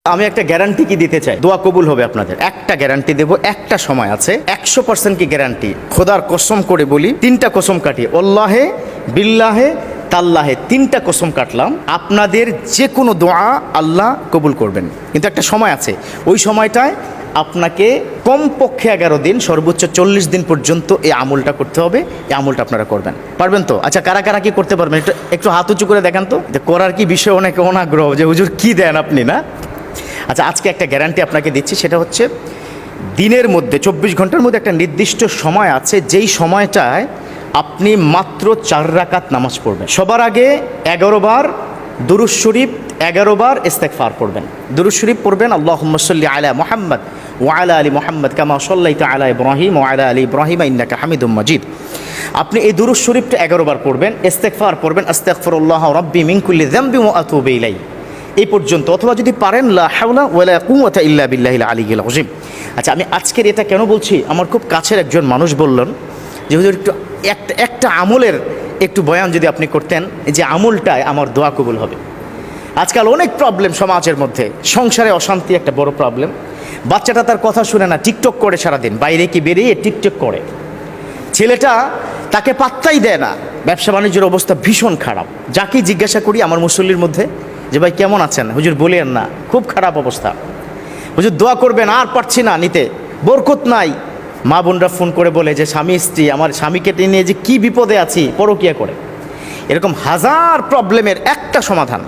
আমি একটা গ্যারান্টি কি দিতে চাই, দোয়া কবুল হবে আপনাদের। একটা গ্যারান্টি দেব, একটা সময় আছে, 100% কি গ্যারান্টি। খোদার কসম করে বলি, 3টা কসম কাটি, আল্লাহে বিল্লাহে তাল্লাহে, 3টা কসম কাটলাম, আপনাদের যে কোনো দোয়া আল্লাহ কবুল করবেন। কিন্তু একটা সময় আছে, ওই সময়টায় আপনাকে কমপক্ষে 11 দিন, সর্বোচ্চ 40 দিন পর্যন্ত এই আমলটা করতে হবে। এই আমলটা আপনারা করবেন, পারবেন তো? আচ্ছা, কারা কারা কি করতে পারবেন একটু হাত উঁচু করে দেখান তো, যে করার কি বিষয় অনেকে অনাগ্রহ, যে হুজুর কি দেন আপনি, না? আচ্ছা, আজকে একটা গ্যারান্টি আপনাকে দিচ্ছি, সেটা হচ্ছে দিনের মধ্যে 24 ঘন্টার মধ্যে একটা নির্দিষ্ট সময় আছে, যেই সময়টায় আপনি মাত্র 4 রাকাত নামাজ পড়বেন। সবার আগে 11 বার দুরূদ শরীফ, 11 বার ইস্তেগফার পড়বেন। দুরূদ শরীফ পড়বেন, আল্লাহুম্মা সাল্লি আলা মুহাম্মদ ওয়া আলা আলি মুহাম্মদ কামা সাল্লাইতা আলা ইব্রাহিম ওয়া আলা আলি ইব্রাহিম ইন্নাকা হামিদুম মাজিদ। আপনি এই দুরূদ শরীফটা 11 বার পড়বেন, ইস্তেগফার পড়বেন, আস্তাগফিরুল্লাহ রাব্বি মিন কুল্লি যামবি ওয়া আতুবু ইলাইহি, এই পর্যন্ত। অথবা যদি পারেন লা হাওলা ওয়ালা কুওয়াতা ইল্লা বিল্লাহিল আলিয়্যিল আযীম। আচ্ছা, আমি আজকের এটা কেন বলছি, আমার খুব কাছের একজন মানুষ বললেন যে হুজুর একটু একটা আমলের একটু বয়ান যদি আপনি করতেন, যে আমলটায় আমার দোয়া কবুল হবে। আজকাল অনেক প্রবলেম সমাজের মধ্যে, সংসারে অশান্তি একটা বড় প্রবলেম। বাচ্চাটা তার কথা শুনে না, টিকটক করে সারাদিন, বাইরে কি বেরিয়ে টিকটক করে। ছেলেটা তাকে পাত্তাই দেয় না, ব্যবসা বাণিজ্যের অবস্থা ভীষণ খারাপ। যাকেই জিজ্ঞাসা করি আমার মুসল্লির মধ্যে যে ভাই কেমন আছেন, হুজুর বলেন না, খুব খারাপ অবস্থা, হুজুর দোয়া করবেন, আর পারছি না নিতে, বরকত নাই। মা বোনরা ফোন করে বলে যে স্বামী স্ত্রী, আমার স্বামীকে নিয়ে যে কি বিপদে আছি, পরকিয়া করে। এরকম হাজার প্রবলেমের একটা সমাধান,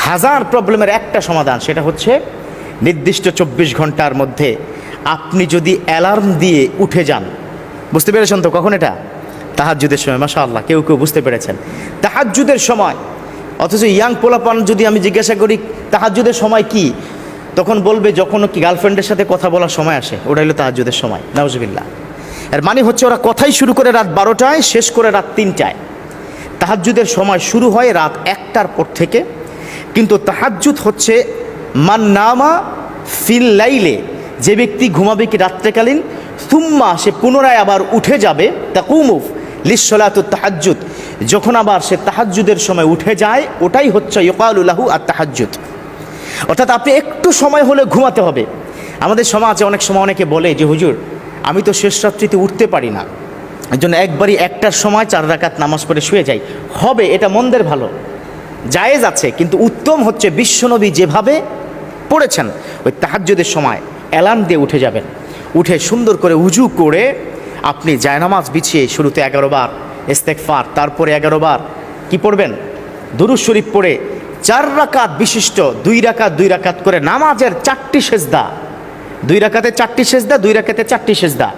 হাজার প্রবলেমের একটা সমাধান, সেটা হচ্ছে নির্দিষ্ট 24 ঘন্টার মধ্যে আপনি যদি অ্যালার্ম দিয়ে উঠে যান। বুঝতে পেরেছেন তো কখন? এটা তাহাজ্জুদের সময়। মাশাআল্লাহ, কেউ কেউ বুঝতে পেরেছেন, তাহাজ্জুদের সময়। অথচ ইয়াং পোলাপান যদি আমি জিজ্ঞাসা করি তাহাজ্জুদের সময় কি, তখন বলবে যখন কি গার্লফ্রেন্ডের সাথে কথা বলার সময় আসে, ওটা হলো তাহাজ্জুদের সময়। নাউজুবিল্লাহ। এর মানে হচ্ছে ওরা কথাই শুরু করে রাত 12টায়, শেষ করে রাত 3টায়। তাহাজ্জুদের সময় শুরু হয় রাত 1টার পর থেকে। কিন্তু তাহাজ্জুদ হচ্ছে মান নামা ফিল লাইলে, যে ব্যক্তি ঘুমাবে কি রাত্রেকালীন, সুম্মা সে পুনরায় আবার উঠে যাবে, তাকুমু লিসসালাতুত তাহাজ্জুদ, যখন আবার সে তাহাজ্জুদের সময় উঠে যায়, ওটাই হচ্ছে ইউকালু লাহু আত তাহাজ্জুদ। অর্থাৎ আপনি একটু সময় হলে ঘুমাতে হবে। আমাদের সমাজে অনেক সময় অনেকে বলে যে হুজুর আমি তো শেষ রাত্রিতে উঠতে পারি না, এর জন্য একবারই 1টার সময় 4 রাকাত নামাজ পড়ে শুয়ে যাই। হবে, এটা মন্দের ভালো, জায়েজ আছে, কিন্তু উত্তম হচ্ছে বিশ্বনবী যেভাবে পড়েছেন, ওই তাহাজ্জুদের সময় অ্যালার্ম দিয়ে উঠে যাবেন। উঠে সুন্দর করে উজু করে আপনি জায়নামাজ বিছিয়ে শুরুতে 11 বার ইস্তেগফার, তারপরে 11 বার কি পড়বেন, দুরূদ শরীফ পড়ে 4 রাকাত বিশিষ্ট 2 রাকাত 2 রাকাত করে নামাজের 4টি সেজদা, 2 রাকাতে 4টি সেজদা, 2 রাকাতে 4টি সেজদা,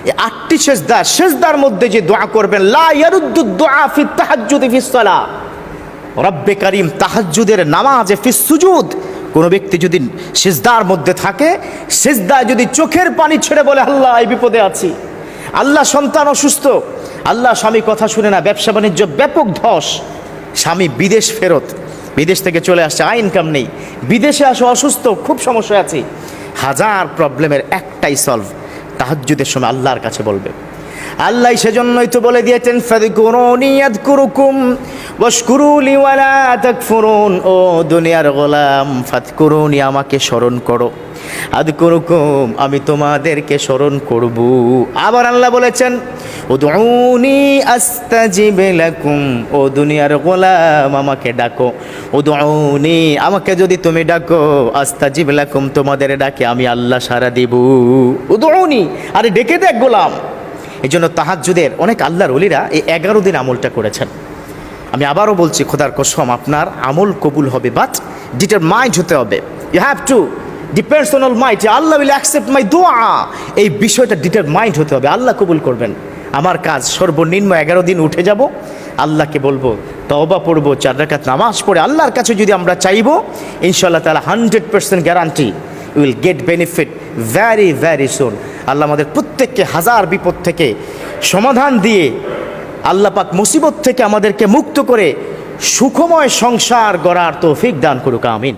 এই 8টি সেজদা, সেজদার মধ্যে যে দোয়া করবেন, লা ইয়ারুদ্দু দুআ ফি তাহাজ্জুদি ফিস সালাহ, রব্বে কারীম তাহাজ্জুদের নামাজে ফিস সুজুদ, কোনো ব্যক্তি যদি সেজদার মধ্যে থাকে, সেজদায় যদি চোখের পানি ছেড়ে বলে আল্লাহ এই বিপদে আছি, আল্লাহ সন্তান অসুস্থ, আল্লাহ স্বামী কথা শুনে না, ব্যবসা বাণিজ্য ব্যাপক ধস, স্বামী বিদেশ ফেরত, বিদেশ থেকে চলে আসছে, আয় ইনকাম নেই, বিদেশে আসো অসুস্থ, খুব সমস্যায় আছি, হাজার প্রবলেমের একটাই সলভ, তাহাজ্জুদের সময় আল্লাহর কাছে বলবে। আল্লাহ সেজন্যই তো বলে দিয়েছেন ফাযকুরুনি আযকুরুকুম ওয়াশকুরু লি ওয়ালা তাকফুরুন, ও দুনিয়ার গোলাম ফাযকুরুনি, আমাকে স্মরণ করো, আযকুরুকুম, আমি তোমাদেরকে স্মরণ করব। আবার আল্লাহ বলেছেন উদউনি আস্তাজিব লাকুম, ও দুনিয়ার গোলাম আমাকে ডাকো, উদউনি, আমাকে যদি তুমি ডাকো, আস্তাজিব লাকুম, তোমাদের ডাকে আমি আল্লাহ সাড়া দিব। উদউনি, আরে ডেকে দেখ গোলাম। এই জন্য তাহাজ্জুদের অনেক আল্লাহর ওলিরা এই 11 দিন আমলটা করেছেন। আমি আবারও বলছি, খোদার কসম আপনার আমল কবুল হবে, বাট ডিটারমাইন্ড হতে হবে। You have to depends on almighty, Allah will accept my দোয়া, এই বিষয়টা ডিটারমাইন্ড হতে হবে, আল্লাহ কবুল করবেন আমার কাজ। সর্বনিম্ন 11 দিন উঠে যাব, আল্লাহকে বলবো, তওবা পড়বো, 4 রাকাত নামাজ পড়ে আল্লাহর কাছে যদি আমরা চাইবো, ইনশাআল্লাহ তাআলা 100% guarantee will get benefit very very soon. আল্লাহ আমাদের প্রত্যেককে হাজার বিপদ থেকে সমাধান দিয়ে, আল্লাহ পাক মুসিবত থেকে আমাদেরকে মুক্ত করে সুখময় সংসার গড়ার তৌফিক দান করুক, আমিন।